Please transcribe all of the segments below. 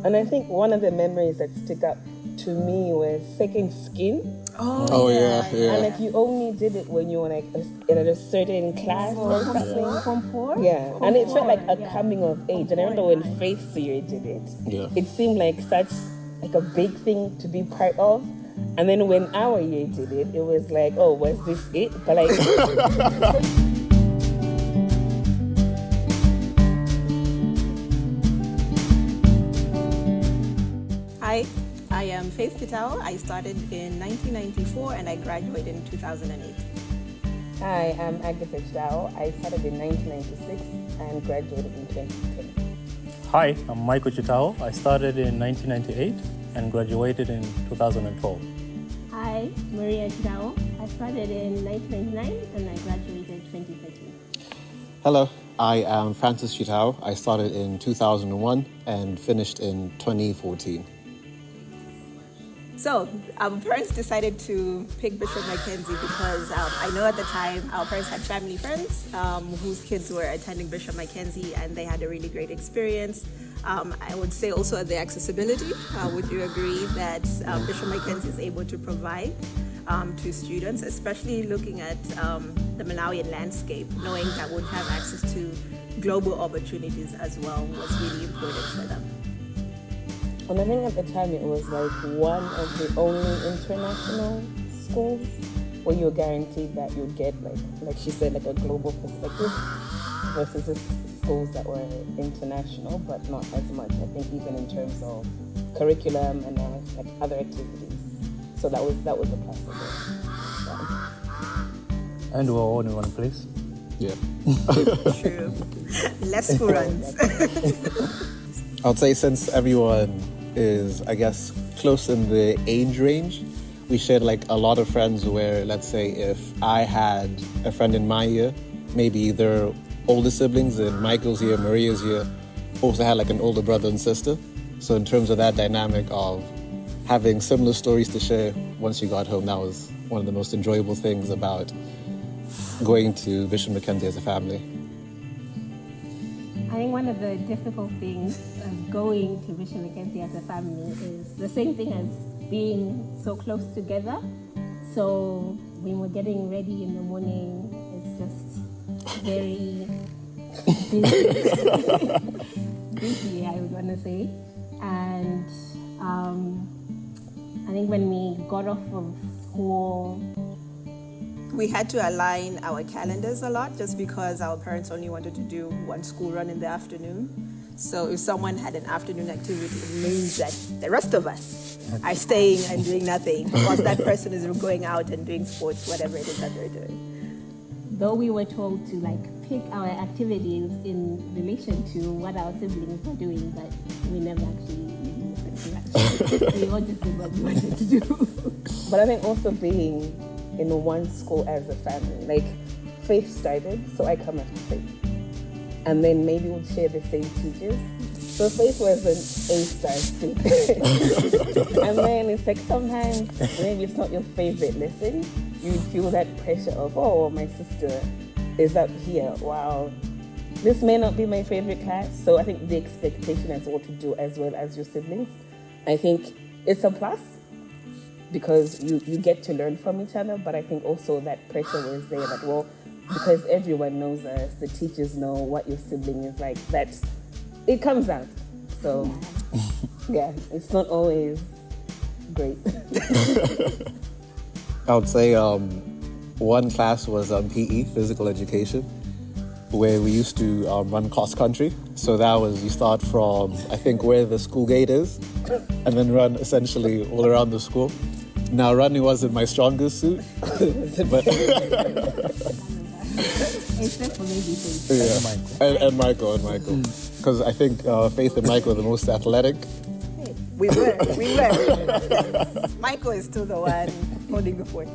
And I think one of the memories that stick up to me was second skin. Oh yeah. And like you only did it when you were like in a certain class or something. Form 4? Yeah, and it felt like a coming of age. And I remember when Faith Siri did it. Yeah. It seemed like such like a big thing to be part of. And then when our year did it, it was like, oh, was this it? But like. Hi, I am Faith Chitawo. I started in 1994 and I graduated in 2008. Hi, I'm Agatha Chitawo. I started in 1996 and graduated in 2010. Hi, I'm Michael Chitawo. I started in 1998 and graduated in 2012. Hi, Maria Chitawo. I started in 1999 and I graduated 2013. Hello, I am Francis Chitawo. I started in 2001 and finished in 2014. So our parents decided to pick Bishop Mackenzie because I know at the time our parents had family friends whose kids were attending Bishop Mackenzie and they had a really great experience. I would say also the accessibility. Would you agree that Bishop Mackenzie is able to provide to students, especially looking at the Malawian landscape, knowing that would have access to global opportunities as well was really important for them. And I think at the time it was like one of the only international schools where you're guaranteed that you'd get like she said, like a global perspective versus the schools that were international, but not as much. I think even in terms of curriculum and like other activities. So that was a plus of it. Yeah. And we're all in one place. Yeah. True. Less school runs. I would say since everyone is, I guess, close in the age range, we shared like a lot of friends where, let's say, if I had a friend in my year, maybe their older siblings in Michael's year, Maria's year, also had like an older brother and sister. So in terms of that dynamic of having similar stories to share once you got home, that was one of the most enjoyable things about going to Bishop Mackenzie as a family. I think one of the difficult things of going to Bishop Mackenzie as a family is the same thing as being so close together. So when we're getting ready in the morning, it's just very busy, I would want to say. And I think when we got off of school, We had to align our calendars a lot just because our parents only wanted to do one school run in the afternoon. So if someone had an afternoon activity, it means that the rest of us are staying and doing nothing whilst that person is going out and doing sports, whatever it is that they're doing. though we were told to like pick our activities in relation to what our siblings were doing, but we never actually listened to that. We all just did what we wanted to do. But I think also being in one school as a family, like Faith started, so I come after Faith. And then maybe we'll share the same teachers. So Faith was an A-star student. And then it's like sometimes maybe it's not your favorite lesson. You feel that pressure of, oh, my sister is up here. Wow, this may not be my favorite class. So I think the expectation is what to do as well as your siblings. I think it's a plus because you get to learn from each other. But I think also that pressure was there that, well, because everyone knows us, the teachers know what your sibling is like, it comes out. So, yeah, it's not always great. I would say one class was PE, physical education, where we used to run cross country. So that was, you start from, I think, where the school gate is, and then run essentially all around the school. Now, running wasn't my strongest suit, but... Except for maybe Faith. Yeah, and Michael. Because I think Faith and Michael are the most athletic. We were. Michael is still the one holding the fort.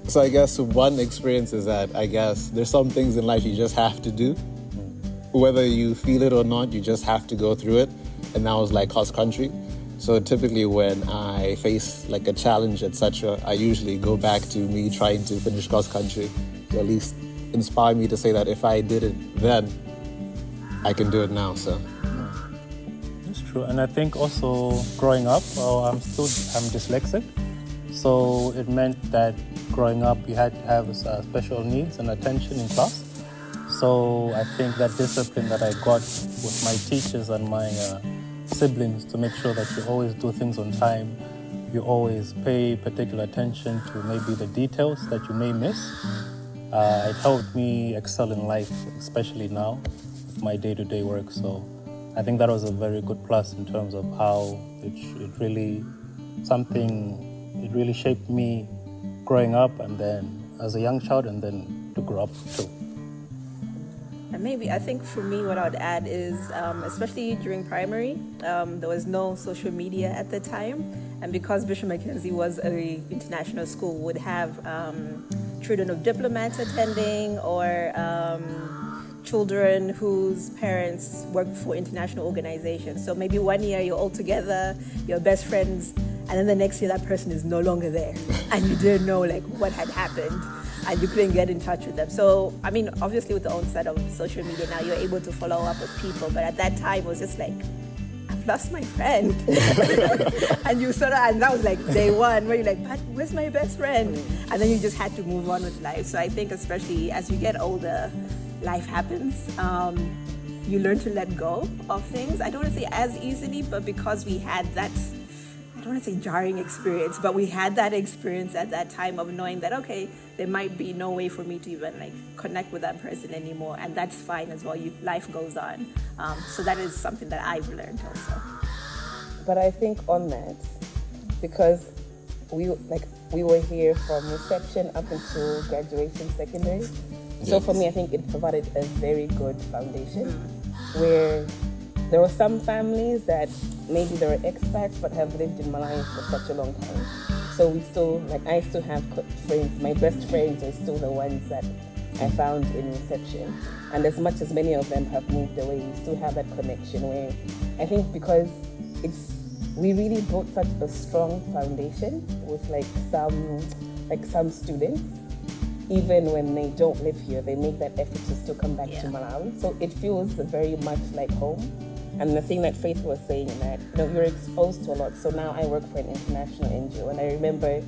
So I guess one experience is that I guess there's some things in life you just have to do. Whether you feel it or not, you just have to go through it. And that was like cross country. So typically when I face like a challenge, etc., I usually go back to me trying to finish cross country to at least inspire me to say that if I did it then, I can do it now. So That's true. true. And I think also growing up, I'm dyslexic. So it meant that growing up, you had to have special needs and attention in class. So I think that discipline that I got with my teachers and my siblings to make sure that you always do things on time, you always pay particular attention to maybe the details that you may miss. It helped me excel in life, especially now with my day-to-day work. So I think that was a very good plus in terms of how it really shaped me growing up and then as a young child and then to grow up too. And maybe I think for me what I would add is, especially during primary, there was no social media at the time. And because Bishop Mackenzie was an international school, would have children of diplomats attending or children whose parents worked for international organizations. So maybe one year you're all together, you're best friends, and then the next year that person is no longer there. And you didn't know like what had happened. And you couldn't get in touch with them. So, I mean, obviously with the onset of social media now, you're able to follow up with people. But at that time, it was just like, I've lost my friend. and that was like day one, where you're like, but where's my best friend? And then you just had to move on with life. So I think especially as you get older, life happens. You learn to let go of things. I don't want to say as easily, but because we had that, I don't want to say jarring experience, but we had that experience at that time of knowing that, okay, there might be no way for me to even like connect with that person anymore, and that's fine as well. Life goes on. So that is something that I've learned also. But I think on that, because we were here from reception up until graduation secondary. So for me, I think it provided a very good foundation where there were some families that maybe they were expats but have lived in Malawi for such a long time. So I still have friends, my best friends are still the ones that I found in reception. And as much as many of them have moved away, we still have that connection where I think because we really built such a strong foundation with some students, even when they don't live here, they make that effort to still come back to Malawi. So it feels very much like home. And the thing that Faith was saying, that you're exposed to a lot. So now I work for an international NGO, and I remember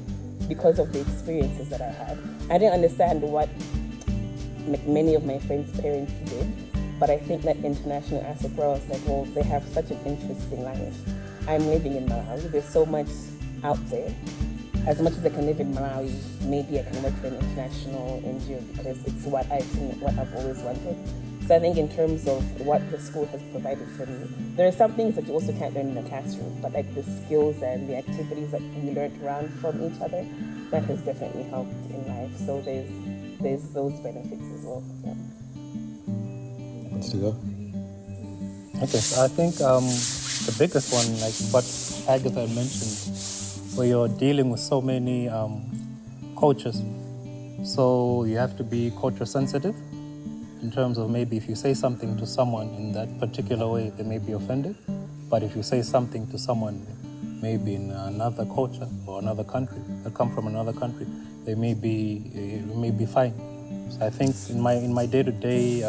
because of the experiences that I had, I didn't understand what many of my friends' parents did, but I think that international aspect where I was like, well, they have such an interesting life. I'm living in Malawi. There's so much out there. As much as I can live in Malawi, maybe I can work for an international NGO because it's what I've always wanted. So I think in terms of what the school has provided for me, there are some things that you also can't learn in the classroom, but like the skills and the activities that we learned around from each other, that has definitely helped in life. So there's those benefits as well. Yeah. Wants to go? Okay, so I think the biggest one, like what Agatha mentioned, where you're dealing with so many cultures. So you have to be culture sensitive. In terms of maybe if you say something to someone in that particular way, they may be offended. But if you say something to someone maybe in another culture or another country, that come from another country, it may be fine. So I think in my day-to-day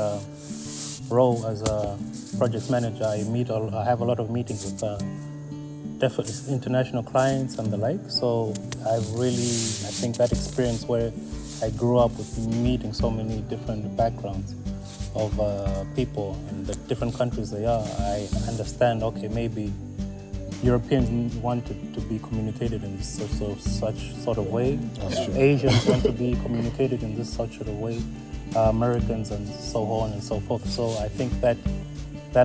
role as a project manager, I have a lot of meetings with definitely international clients and the like. So I think that experience where I grew up with meeting so many different backgrounds of people and the different countries they are, I understand, okay, maybe Europeans want to be communicated in such sort of way. Asians want to be communicated in this such sort of way. Americans and so on and so forth. So I think that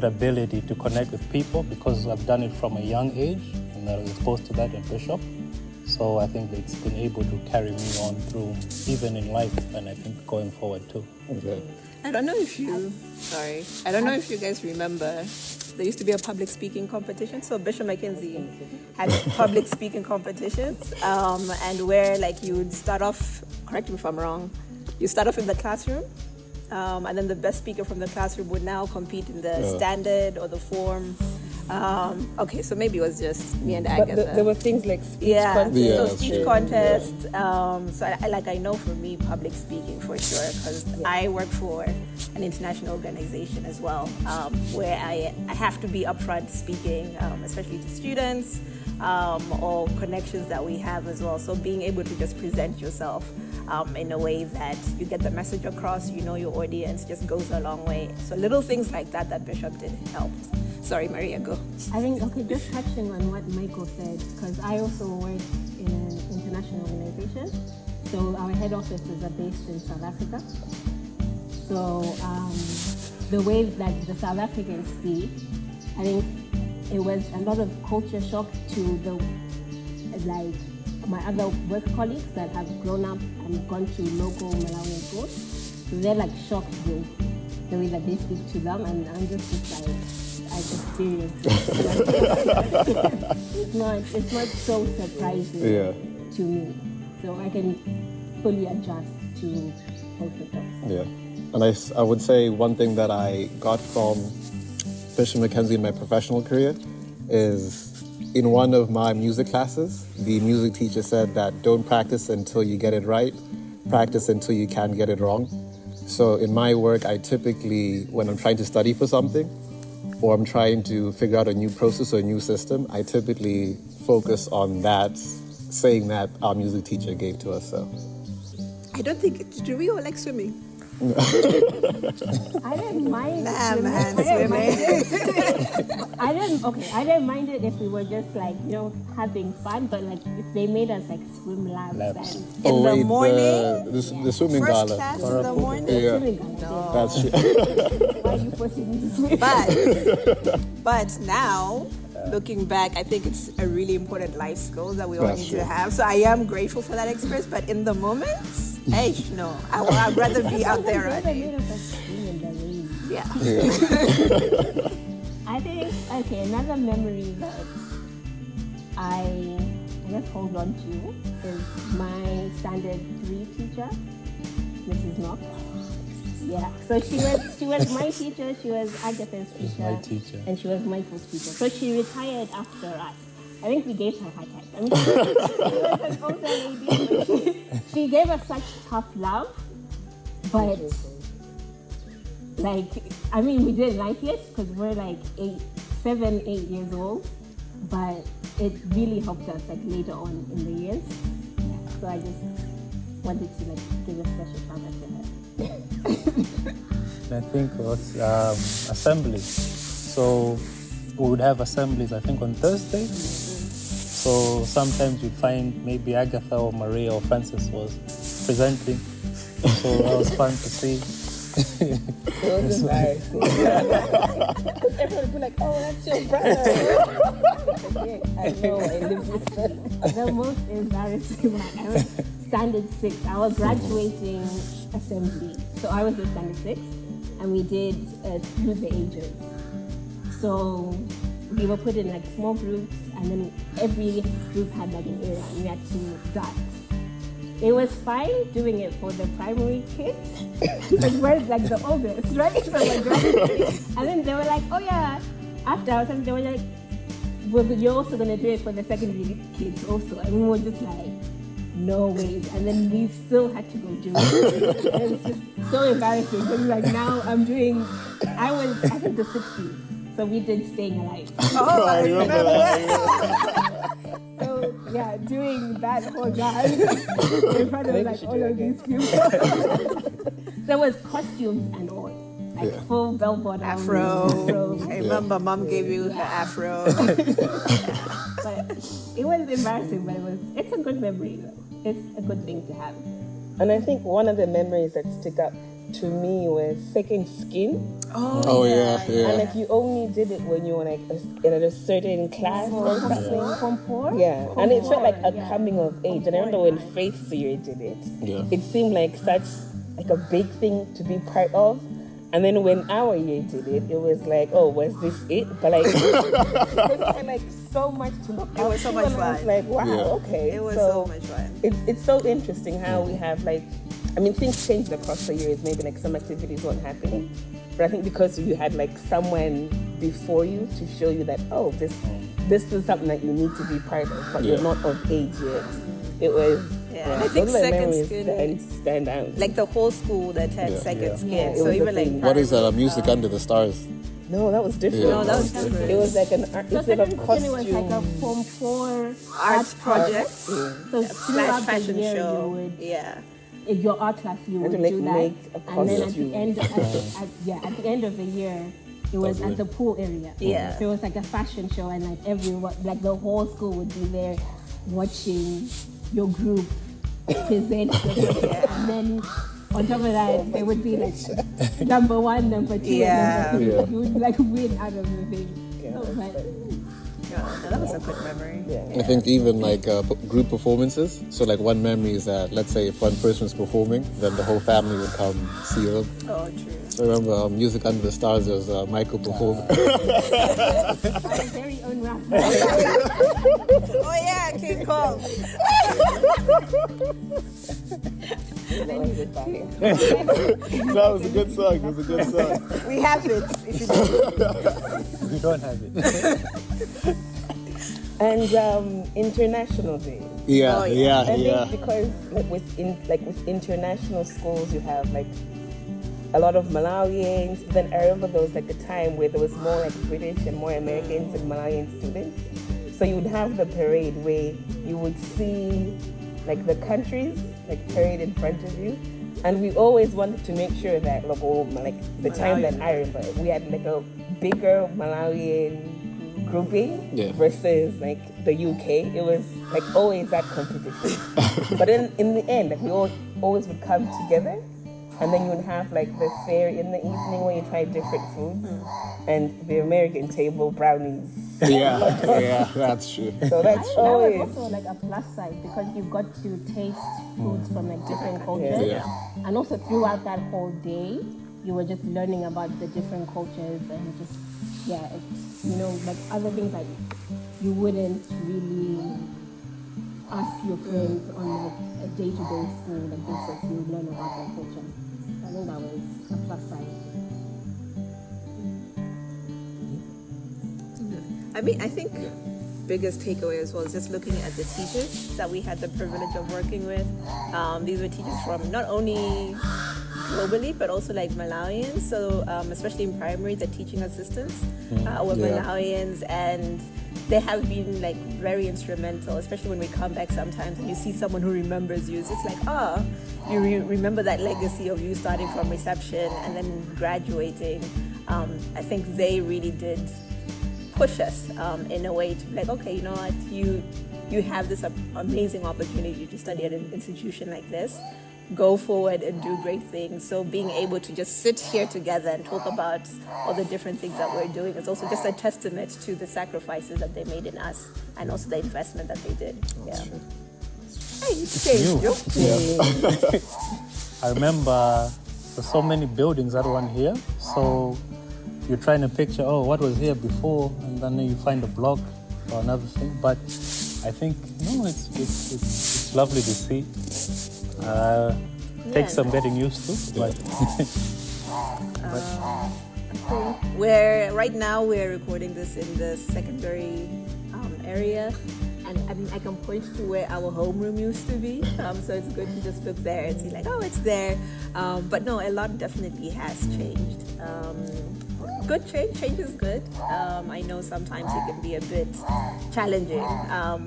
ability to connect with people, because I've done it from a young age and I was exposed to that in Bishop. So I think it's been able to carry me on through, even in life, and I think going forward too. Okay. I don't know if you guys remember, there used to be a public speaking competition. So Bishop Mackenzie had public speaking competitions, and where like you would start off, correct me if I'm wrong, you start off in the classroom, and then the best speaker from the classroom would now compete in the standard or the form Okay, so maybe it was just me and But Agatha. there were things like speech Yeah, contests. Yeah, so that's speech true. contest. So I know for me, public speaking for sure, because I work for an international organization as well, where I have to be upfront speaking, especially to students or connections that we have as well. So being able to just present yourself in a way that you get the message across, you know your audience, just goes a long way. So little things like that Bishop did helped. Sorry, Maria, go. I think, okay, just touching on what Michael said, because I also work in an international organization. So our head offices are based in South Africa. So the way that the South Africans speak, I think it was a lot of culture shock to my other work colleagues that have grown up and gone to local Malawian schools. So they're like shocked with the way that they speak to them, and I'm just like, I've experienced it. It's not so surprising to me. So I can fully adjust to both of those. Yeah. And I would say one thing that I got from Bishop Mackenzie in my professional career is in one of my music classes, the music teacher said that don't practice until you get it right, practice until you can't get it wrong. So in my work, I typically, when I'm trying to study for something, or I'm trying to figure out a new process or a new system, I typically focus on that, saying that our music teacher gave to us. So I don't think, do we all like swimming? I didn't mind Nah, swimming. man, I didn't mind swimming. it. I didn't mind it if we were just like, having fun, but like if they made us like swim laps. Laps. And In the wait, morning? the swimming First gala. class in the morning? Yeah, swimming, No. that's true. why are you forcing me to swim? But now, looking back, I think it's a really important life skill that we all That's need true. to have. So I am grateful for that experience, but in the moment, hey, no, I'd rather be out there They running. made us like swim in the rain. Yeah. I think, okay, another memory that I guess hold on to is my standard 3 teacher, Mrs. Knox. Yeah, so she was my teacher, she was Agatha's teacher, my teacher. and she was Michael's teacher. So she retired after us. I think we gave her a hard time. I mean, she was an older lady, but she gave us such tough love, but we didn't like it because we're like 7, 8 years old, but it really helped us like later on in the years. So I just wanted to like give a special shout out to her. I think it was assembly. So we would have assemblies, I think, on Thursdays. So sometimes you'd find maybe Agatha or Maria or Francis was presenting. So that was fun to see. It was embarrassing. Because everyone would be like, oh, that's your brother. Yes, I know, I live with them. The most embarrassing one, I was standard 6. I was graduating assembly. So I was in standard 6, and we did through the ages. So we were put in like small groups, and then every group had like an area, and we had to dance. It was fine doing it for the primary kids, because we're like the oldest, right? So we're graduating. And then they were like, oh yeah, after our time, they were like, well, you're also going to do it for the secondary kids also. And we were just like, no way. And then we still had to go do it. And it was just so embarrassing. Because like now I think the 60s. So we did Staying Alive. Oh, I remember that. So yeah, doing that whole dance in front of like all of these people. There was costumes and all. Like full bell bottom. Afro. I remember Mom gave you her afro. But it was embarrassing, but it's a good memory though. It's a good thing to have. And I think one of the memories that stick up to me was second skin. Oh yeah. And like you only did it when you were like in a certain class or something. Form 4? Yeah, and it felt like a Yeah. coming of age. And I remember when Faith Siri did it, Yeah. it seemed like such like a big thing to be part of. And then when our year did it, it was like, oh, was this it? But like, it had like so much to look It was so much and I was fun. like, wow, Yeah. okay. It was so much fun. It's so interesting how we have like, I mean, things changed across the years. Maybe like some activities weren't happening, but I think because you had like someone before you to show you that, oh, this is something that you need to be part of, but you're not of age yet. It was, I think those are second memories skin, stand out. like the whole school that had second skin. It So was even a like thing. What is that? Music Under the Stars? No, that was different. Yeah, No, that was different. It was like an So instead of second skin, it was like a costume. Form 4 art project, So slash throughout the fashion year, show. you would, Yeah. in your art class, you would to, like, do that. make a And then at costume. the end, at the end of the year, it was at the pool area. Yeah. So it was like a fashion show, and like everyone, like the whole school would be there watching your group present. And then on top of that, there would be like number 1, number 2, Yeah. and number 3. You would like win out of the thing. Yeah, So, but, No, that was a good memory. I think even like group performances. So like one memory is that, let's say if one person is performing, then the whole family would come see them. Oh, true. So I remember Music Under the Stars, there was Michael performing. our very own rapper. Oh yeah, King Kong. That was a good song. It was a good song. We have it. If you don't. We don't have it. And International Day. Yeah, Oh, yeah. yeah, I think because with international schools, you have like a lot of Malawians. Then I remember there was like a time where there was more like British and more Americans and Malawian students. So you would have the parade where you would see like the countries like parade in front of you. And we always wanted to make sure that like the time that I remember, we had like a bigger Malawian grouping versus like the UK. It was like always that competition. But in the end, like we all always would come together, and then you would have like the fair in the evening where you try different foods, and the American table brownies. yeah, that's true. So that's That always was also like a plus side because you got to taste foods from like different cultures. Yeah. And also throughout that whole day, you were just learning about the different cultures and just, it's, like other things like you wouldn't really ask your friends on like a day-to-day school like basis. You would learn about their culture. I think that was a plus side. I think biggest takeaway as well is just looking at the teachers that we had the privilege of working with. These were teachers from not only globally but also like Malawians. So especially in primary, the teaching assistants were Malawians, and they have been like very instrumental, especially when we come back sometimes and you see someone who remembers you. It's just like, you remember that legacy of you starting from reception and then graduating. I think they really did push us in a way to be like, okay, you know what, you have this amazing opportunity to study at an institution like this. Go forward and do great things. So being able to just sit here together and talk about all the different things that we're doing is also just a testament to the sacrifices that they made in us and also the investment that they did. Hey, you changed. new. I remember there's so many buildings that weren't here. So you're trying to picture, what was here before, and then you find a block or another thing. But I think it's lovely to see. Takes some getting used to, but Right now we're recording this in the secondary area, and I can point to where our homeroom used to be. So it's good to just look there and see like, it's there. But no, a lot definitely has changed. Good change is good. I know sometimes it can be a bit challenging,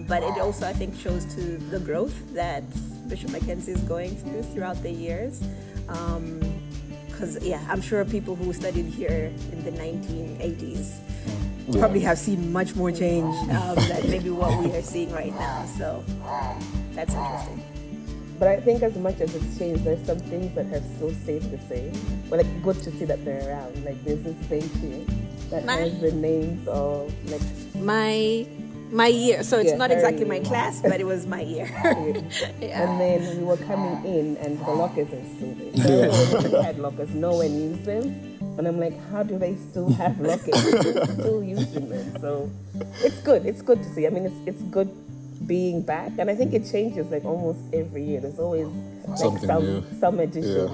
but it also I think shows to the growth that Bishop Mackenzie is going throughout the years. Because I'm sure people who studied here in the 1980s probably have seen much more change than maybe what we are seeing right now. So that's interesting. But I think as much as it's changed, there's some things that have still stayed the same. But like good to see that they're around. Like there's this bench here that has the names of like my year. So it's not exactly my year. class, but it was my year. And then we were coming in and the lockers are still there. So everyone had lockers, no one used them. And I'm like, how do they still have lockers? They're still using them. So it's good. It's good to see. I mean, it's good being back, and I think it changes like almost every year. There's always like Something new. some addition.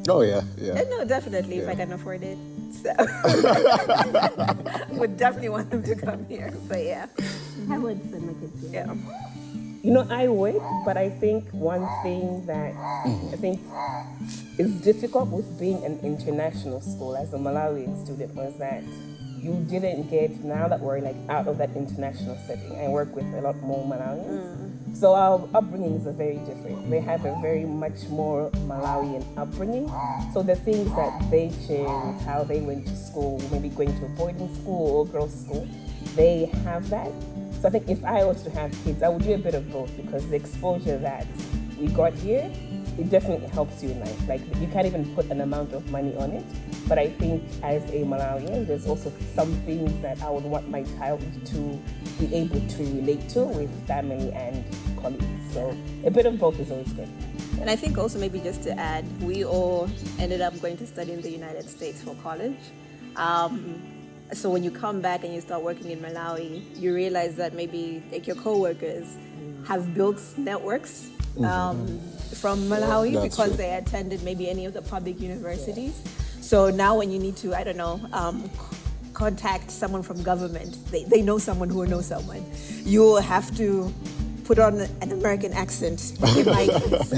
Oh yeah. No, definitely, if I can afford it. So would definitely want them to come here. But yeah. I would send my kids here. Yeah. You know, I would, but I think one thing that I think is difficult with being an international school as a Malawian student was that you didn't get, now that we're like out of that international setting, I work with a lot more Malawians. So our upbringings are very different. They have a very much more Malawian upbringing. So the things that they share with how they went to school, maybe going to a boarding school or girls' school, they have that. So I think if I was to have kids, I would do a bit of both because the exposure that we got here, it definitely helps you in life. Like you can't even put an amount of money on it. But I think as a Malawian, there's also some things that I would want my child to be able to relate to with family and colleagues. So a bit of both is always good. And I think also maybe just to add, we all ended up going to study in the United States for college. So when you come back and you start working in Malawi, you realize that maybe like your coworkers have built networks from Malawi because true. they attended maybe any of the public universities. So now when you need to, I don't know, contact someone from government, they know someone who knows someone. You will have to put on an American accent in my case,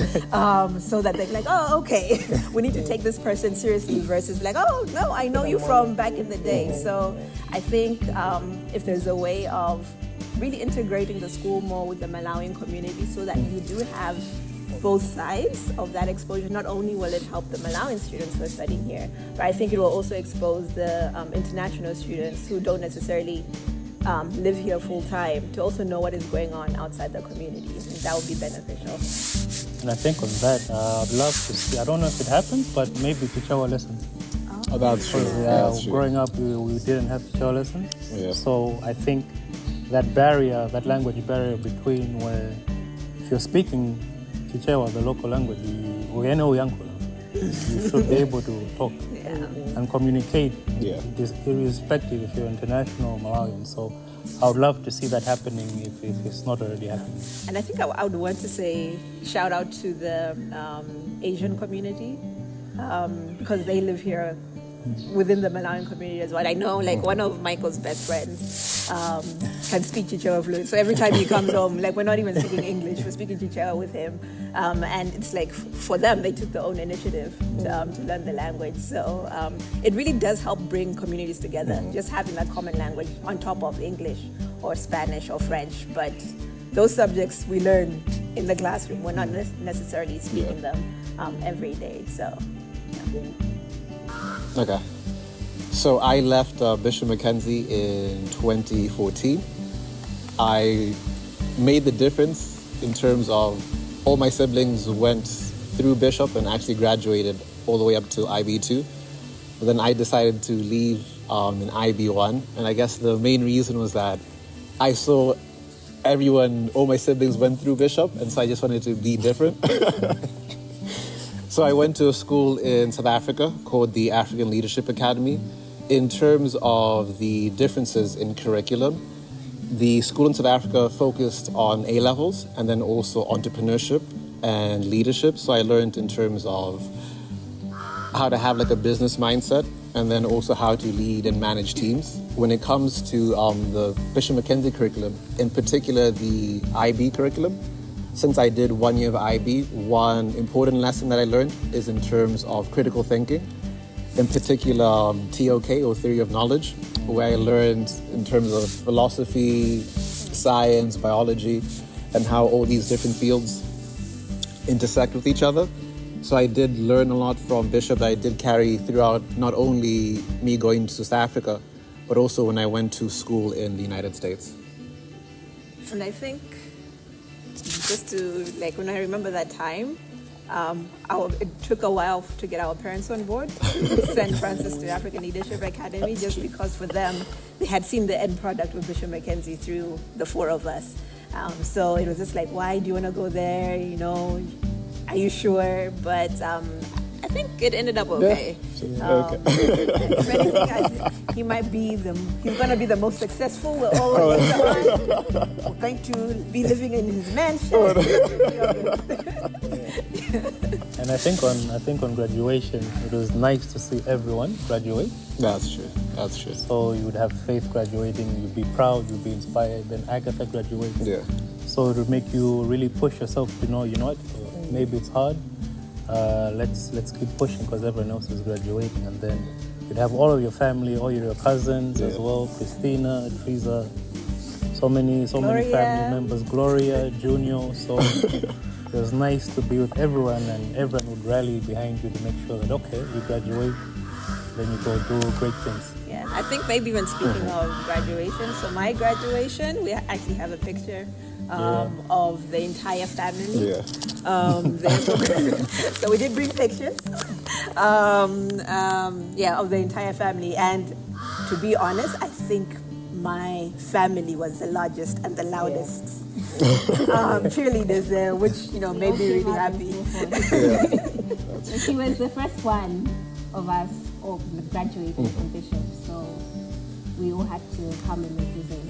so that they're like, oh, okay, we need to take this person seriously versus like, oh, no, I know you from back in the day. So I think if there's a way of really integrating the school more with the Malawian community so that you do have both sides of that exposure, not only will it help the Malawian students who are studying here, but I think it will also expose the international students who don't necessarily live here full time to also know what is going on outside the community, and that would be beneficial. And I think on that, I'd love to see, I don't know if it happens, but maybe Chitawo lessons. Oh, that's true. That's true. Growing up, we didn't have Chitawo lessons. Yeah. So I think that barrier, that language barrier between where if you're speaking Chitawo, the local language, you should be able to talk and communicate, irrespective if you're international or Malawian. So I would love to see that happening if it's not already happening. And I think I would want to say shout out to the Asian community because they live here within the Malawian community as well. I know like one of Michael's best friends can speak Chitawo fluent. So every time he comes home, like we're not even speaking English, we're speaking Chitawo with him. And it's like for them, they took their own initiative to learn the language. So it really does help bring communities together, just having that common language on top of English or Spanish or French. But those subjects we learn in the classroom. We're not necessarily speaking them every day. So, yeah. Okay. So I left Bishop Mackenzie in 2014. I made the difference in terms of all my siblings went through Bishop and actually graduated all the way up to IB2. But then I decided to leave in IB1. And I guess the main reason was that I saw all my siblings went through Bishop, and so I just wanted to be different. So I went to a school in South Africa called the African Leadership Academy. In terms of the differences in curriculum, the school in South Africa focused on A-levels and then also entrepreneurship and leadership. So I learned in terms of how to have like a business mindset and then also how to lead and manage teams. When it comes to the Bishop Mackenzie curriculum, in particular the IB curriculum, since I did 1 year of IB, one important lesson that I learned is in terms of critical thinking, in particular TOK or theory of knowledge, where I learned in terms of philosophy, science, biology, and how all these different fields intersect with each other. So I did learn a lot from Bishop that I did carry throughout not only me going to South Africa, but also when I went to school in the United States. And I think just to, like, when I remember that time, it took a while to get our parents on board to send Francis to African Leadership Academy, just because for them, they had seen the end product with Bishop Mackenzie through the four of us. So it was just like, why do you want to go there? You know, are you sure? But at I think it ended up okay. Okay. If anything, he might be he's going to be the most successful. We're all we're going to be living in his mansion. And I think on graduation, it was nice to see everyone graduate. That's true. That's true. So you would have Faith graduating, you'd be proud, you'd be inspired. Then Agatha graduates. Yeah. So it would make you really push yourself to know, you know what, maybe it's hard. Let's keep pushing because everyone else is graduating. And then you'd have all of your family, all your cousins as well, Christina, Teresa, so many family members, Gloria, Junior. So it was nice to be with everyone, and everyone would rally behind you to make sure that, okay, you graduate, then you go do great things. Yeah, I think maybe when speaking of graduation, so my graduation, we actually have a picture of the entire family. Yeah. So we did bring pictures. Of the entire family. And to be honest, I think my family was the largest and the loudest. Cheerleaders there, which made me really happy. So she was the first one of us all graduating from Bishop, so we all had to come and represent.